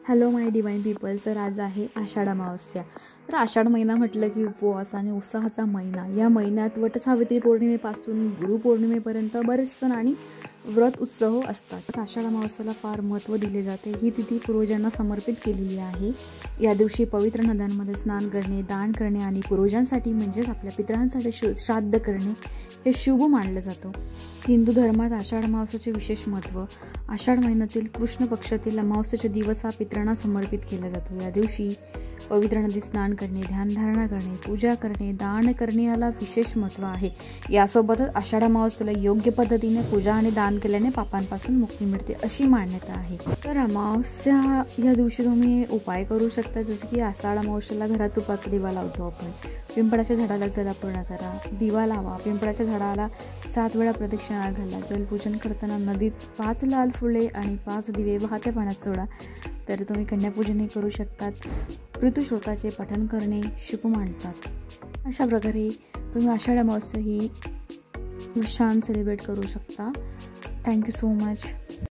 Hello माय divine people. तर आज आहे आषाढ अमावस्या. तर आषाढ महिना म्हटलं की उपवास आणि उत्साहाचा महिना. या महिन्यात वटसावित्री पौर्णिमेपासून गुरुपौर्णिमेपर्यंत बरेच सण आणि व्रत उत्सव असतात. तर आषाढ अमावस्याला फार महत्त्व दिले जाते. ही तिथी पूर्वजांना समर्पित केलेली आहे. या दिवशी पवित्र नद्यांमध्ये स्नान करणे, दान करणे आणि पूर्वजांसाठी म्हणजेच आपल्या पितरांसाठी श्राद्ध करणे हे शुभ मानलं जातं. हिंदू धर्मात आषाढ अमावस्येचे विशेष महत्त्व. आषाढ महिन्यातील कृष्ण पक्षातील अमावस्येचा दिवस हा पितरांना समर्पित केला जातो. या दिवशी पवित्र नदीत स्नान करणे, ध्यानधारणा करणे, पूजा करणे, दान करणे याला विशेष महत्त्व आहे. यासोबतच आषाढ अमावस्येला योग्य पद्धतीने पूजा आणि दान केल्याने पापांपासून मुक्ती मिळते अशी मान्यता आहे. तर अमावस्या या दिवशी तुम्ही उपाय करू शकता, जसे की आषाढ अमावस्येला घरात तुपाचा दिवा लावतो आपण. पिंपळाच्या झाडाला जलार्पण करा, दिवा लावा. पिंपळाच्या झाडाला 7 वेळा प्रदक्षिणा घाला. जलपूजन करताना नदीत 5 लाल फुले आणि 5 दिवे वाहत्या पाण्यात सोडा. तर तुम्ही कन्यापूजनही करू शकतात. ऋतुश्रोताचे पठण करणे शुभ मानतात. अशा प्रकारे तुम्ही आषाढ अमावस्या ही छान सेलिब्रेट करू शकता. Thank you so much.